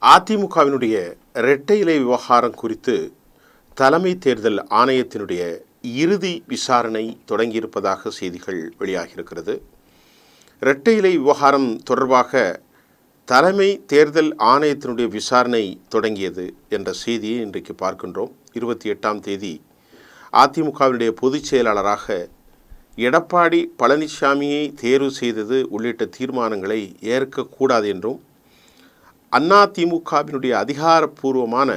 அதிமுகவினுடைய இரட்டை இலை விவகாரம் குறித்து தலைமை தேர்தல் ஆணையத்தினுடைய இறுதி விசாரணை தொடங்கியிருப்பதாக செய்திகள் வெளியாகியிருக்கிறது. இரட்டை இலை விவகாரம் தொடர்பாக தலைமை தேர்தல் ஆணையத்தினுடைய விசாரணை தொடங்கியது என்ற செய்தியை இன்றைக்கு பார்க்கின்றோம். 28ஆம் தேதி அதிமுகவினுடைய பொதுச் செயலாளராக எடப்பாடி பழனிசாமியை தேர்வு செய்தது உள்ளிட்ட தீர்மானங்களை ஏற்கக்கூடாது என்றும், அதிமுகவினுடைய அதிகாரப்பூர்வமான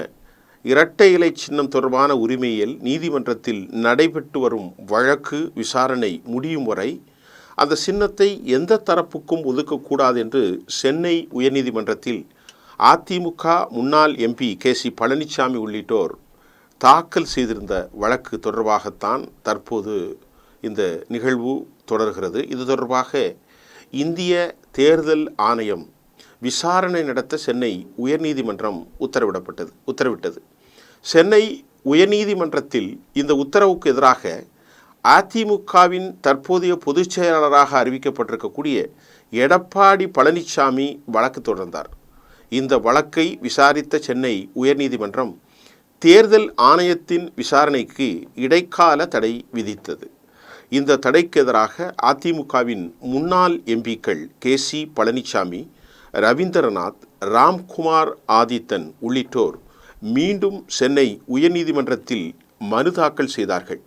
இரட்டை இலை சின்னம் தொடர்பான உரிமையில் நீதிமன்றத்தில் நடைபெற்று வரும் வழக்கு விசாரணை முடியும் வரை அந்த சின்னத்தை எந்த தரப்புக்கும் ஒதுக்கக்கூடாது என்று சென்னை உயர்நீதிமன்றத்தில் அதிமுக முன்னாள் எம்பி கே.சி. பழனிசாமி உள்ளிட்டோர் தாக்கல் செய்திருந்த வழக்கு தொடர்பாகத்தான் தற்போது இந்த நிகழ்வு தொடர்கிறது. இது தொடர்பாக இந்திய தேர்தல் ஆணையம் விசாரணை நடத்த சென்னை உயர்நீதிமன்றம் உத்தரவிட்டது. சென்னை உயர்நீதிமன்றத்தில் இந்த உத்தரவுக்கு எதிராக அதிமுகவின் தற்போதைய பொதுச் செயலாளராக அறிவிக்கப்பட்டிருக்கக்கூடிய எடப்பாடி பழனிசாமி வழக்கு தொடர்ந்தார். இந்த வழக்கை விசாரித்த சென்னை உயர்நீதிமன்றம் தேர்தல் ஆணையத்தின் விசாரணைக்கு இடைக்கால தடை விதித்தது. இந்த தடைக்கு எதிராக அதிமுகவின் முன்னாள் எம்பிக்கள் கே.சி. பழனிசாமி, ரவீந்திரநாத், ராம்குமார் ஆதித்தன் உள்ளிட்டோர் மீண்டும் சென்னை உயர்நீதிமன்றத்தில் மனு தாக்கல் செய்தார்கள்.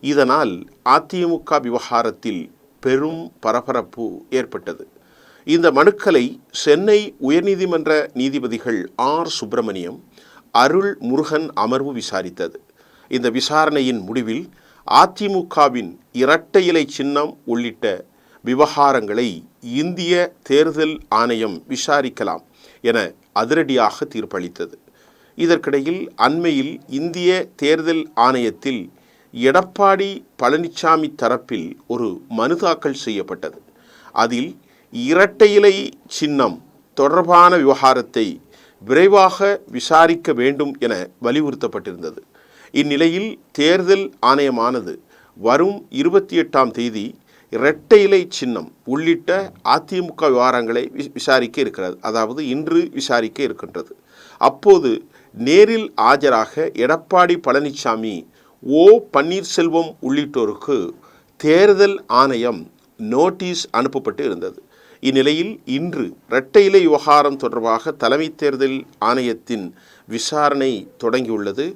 இதனால் அதிமுக விவகாரத்தில் பெரும் பரபரப்பு ஏற்பட்டது. இந்த மனுக்களை சென்னை உயர்நீதிமன்ற நீதிபதிகள் ஆர். சுப்பிரமணியம், அருள் முருகன் அமர்வு விசாரித்தது. இந்த விசாரணையின் முடிவில் அதிமுகவின் இரட்டை இலை சின்னம் உள்ளிட்ட விவகாரங்களை இந்திய தேர்தல் ஆணையம் விசாரிக்கலாம் என அதிரடியாக தீர்ப்பளித்தது. இதற்கிடையில் அண்மையில் இந்திய தேர்தல் ஆணையத்தில் எடப்பாடி பழனிசாமி தரப்பில் ஒரு மனு தாக்கல் செய்யப்பட்டது. அதில் இரட்டை இலை சின்னம் தொடர்பான விவகாரத்தை விரைவாக விசாரிக்க வேண்டும் என வலியுறுத்தப்பட்டிருந்தது. இந்நிலையில் தேர்தல் ஆணையமானது வரும் 28ஆம் தேதி இரட்டை இலை சின்னம் உள்ளிட்ட அதிமுக விவகாரங்களை விசாரிக்க இருக்கிறது. அதாவது இன்று விசாரிக்க இருக்கின்றது. அப்போது நேரில் ஆஜராக எடப்பாடி பழனிசாமி, ஓ. பன்னீர்செல்வம் உள்ளிட்டோருக்கு தேர்தல் ஆணையம் நோட்டீஸ் அனுப்பப்பட்டு இருந்தது. இந்நிலையில் இன்று இரட்டை இலை விவகாரம் தொடர்பாக தலைமை தேர்தல் ஆணையத்தின் விசாரணை தொடங்கியுள்ளது.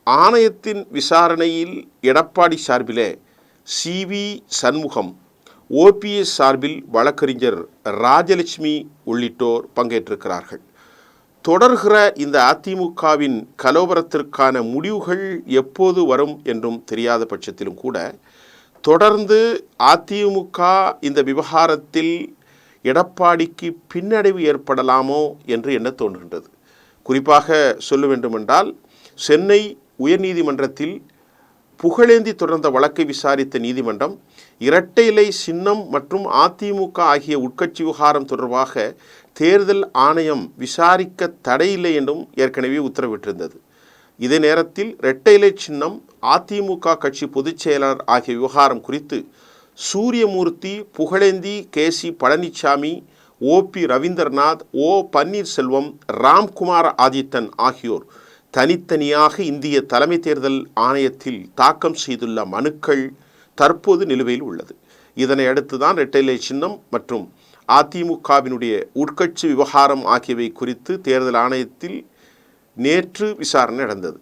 ஆணையத்தின் விசாரணையில் எடப்பாடி சார்பிலே சி.வி. சண்முகம், ஓபிஎஸ் சார்பில் வழக்கறிஞர் ராஜலட்சுமி உள்ளிட்டோர் பங்கேற்றிருக்கிறார்கள். தொடர்கிற இந்த அதிமுகவின் கலவரத்திற்கான முடிவுகள் எப்போது வரும் என்றும் தெரியாத பட்சத்திலும் கூட தொடர்ந்து அதிமுக இந்த விவகாரத்தில் எடப்பாடிக்கு பின்னடைவு ஏற்படலாமோ என்று எண்ண தோன்றுகின்றது. குறிப்பாக சொல்ல வேண்டுமென்றால் சென்னை உயர்நீதிமன்றத்தில் புகழேந்தி தொடர்ந்த வழக்கை விசாரித்த நீதிமன்றம் இரட்டை இலை சின்னம் மற்றும் அதிமுக ஆகிய உட்கட்சி விவகாரம் தொடர்பாக தேர்தல் ஆணையம் விசாரிக்க தடையில்லை என்றும் ஏற்கனவே உத்தரவிட்டிருந்தது. இதே நேரத்தில் இரட்டை இலை சின்னம், அதிமுக கட்சி பொதுச் செயலாளர் ஆகிய விவகாரம் குறித்து சூரியமூர்த்தி, புகழேந்தி, கே.சி. பழனிசாமி, ஓ.பி. ரவீந்திரநாத், ஓ. பன்னீர்செல்வம், ராம்குமார் ஆதித்தன் ஆகியோர் தனித்தனியாக இந்திய தலைமை தேர்தல் ஆணையத்தில் தாக்கம் செய்துள்ள மனுக்கள் தற்போது நிலுவையில் உள்ளது. இதனை அடுத்துதான் இரட்டை இலை சின்னம் மற்றும் அதிமுகவினுடைய உட்கட்சி விவகாரம் ஆகியவை குறித்து தேர்தல் ஆணையத்தில் நேற்று விசாரணை நடந்தது.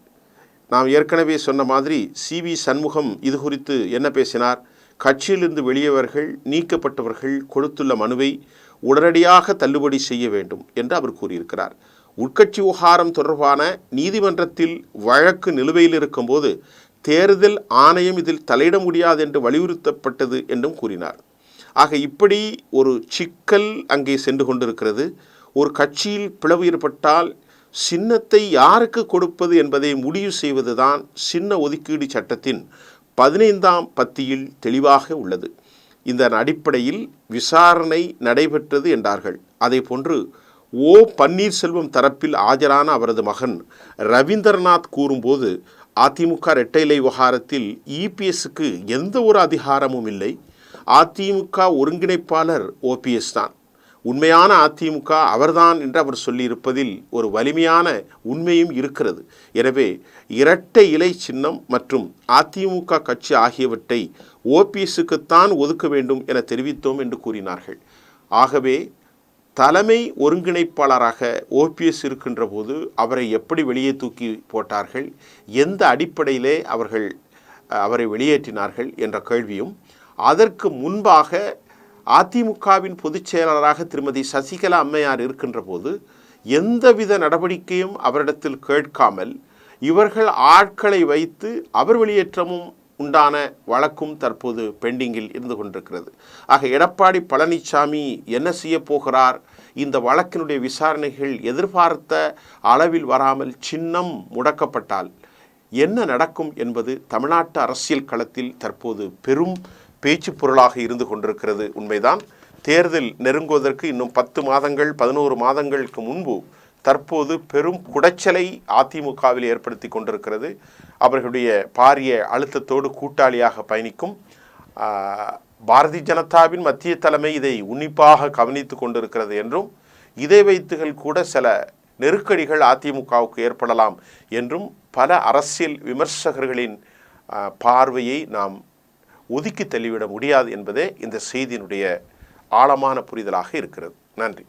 நாம் ஏற்கனவே சொன்ன மாதிரி சி.வி. சண்முகம் இது குறித்து என்ன பேசினார்? கட்சியிலிருந்து வெளியவர்கள், நீக்கப்பட்டவர்கள் கொடுத்துள்ள மனுவை உடனடியாக தள்ளுபடி செய்ய வேண்டும் என்று அவர் கூறியிருக்கிறார். உட்கட்சி விவகாரம் தொடர்பான நீதிமன்றத்தில் வழக்கு நிலுவையில் இருக்கும்போது தேர்தல் ஆணையம் இதில் தலையிட முடியாது என்று வலியுறுத்தப்பட்டது என்றும் கூறினார். ஆக இப்படி ஒரு சிக்கல் அங்கே சென்று கொண்டிருக்கிறது. ஒரு கட்சியில் பிளவு ஏற்பட்டால் சின்னத்தை யாருக்கு கொடுப்பது என்பதை முடிவு செய்வதுதான் சின்ன ஒதுக்கீடு சட்டத்தின் 15ஆம் பத்தியில் தெளிவாக உள்ளது. இந்த அடிப்படையில் விசாரணை நடைபெற்றது என்றார்கள். அதே போன்று ஓ. பன்னீர்செல்வம் தரப்பில் ஆஜரான அவரது மகன் ரவீந்திரநாத் கூறும்போது அதிமுக இரட்டை இலை விவகாரத்தில் இபிஎஸ்க்கு எந்த ஒரு அதிகாரமும் இல்லை. அதிமுக ஒருங்கிணைப்பாளர் ஓபிஎஸ் தான். உண்மையான அதிமுக அவர்தான் என்று அவர் சொல்லியிருப்பதில் ஒரு வலிமையான உண்மையும் இருக்கிறது. எனவே இரட்டை இலை சின்னம் மற்றும் அதிமுக கட்சி ஆகியவற்றை ஓபிஎஸ்க்குத்தான் ஒதுக்க வேண்டும் என தெரிவித்தோம் என்று கூறினார்கள். ஆகவே தலைமை ஒருங்கிணைப்பாளராக ஓபிஎஸ் இருக்கின்ற போது அவரை எப்படி வெளியே தூக்கி போட்டார்கள், எந்த அடிப்படையிலே அவரை வெளியேற்றினார்கள் என்ற கேள்வியும், அதற்கு முன்பாக அதிமுகவின் பொதுச் செயலாளராக திருமதி சசிகலா அம்மையார் இருக்கின்ற போது எந்தவித நடவடிக்கையும் அவரிடத்தில் கேட்காமல் இவர்கள் ஆட்களை வைத்து அவர் வெளியேற்றமும் உண்டான வழக்கும் தற்போது பெண்டிங்கில் இருந்து கொண்டிருக்கிறது. ஆக எடப்பாடி பழனிசாமி என்ன செய்ய போகிறார், இந்த வழக்கினுடைய விசாரணைகள் எதிர்பார்த்த அளவில் வராமல் சின்னம் முடக்கப்பட்டால் என்ன நடக்கும் என்பது தமிழ்நாட்டு அரசியல் களத்தில் தற்போது பெரும் பேச்சு பொருளாக இருந்து கொண்டிருக்கிறது. உண்மைதான். தேர்தல் நெருங்குவதற்கு இன்னும் 10 மாதங்கள் 11 மாதங்களுக்கு முன்பு தற்போது பெரும் குடைச்சலை அதிமுகவில் ஏற்படுத்தி கொண்டிருக்கிறது. அவர்களுடைய பாரிய அழுத்தத்தோடு கூட்டாளியாக பயணிக்கும் பாரதிய ஜனதாவின் மத்திய தலைமை இதை உன்னிப்பாக கவனித்து கொண்டிருக்கிறது என்றும், இதை வைத்துகள் கூட சில நெருக்கடிகள் அதிமுகவுக்கு ஏற்படலாம் என்றும் பல அரசியல் விமர்சகர்களின் பார்வையை நாம் ஒதுக்கி தள்ளிவிட முடியாது என்பதே இந்த செய்தியினுடைய ஆழமான புரிதலாக இருக்கிறது. நன்றி.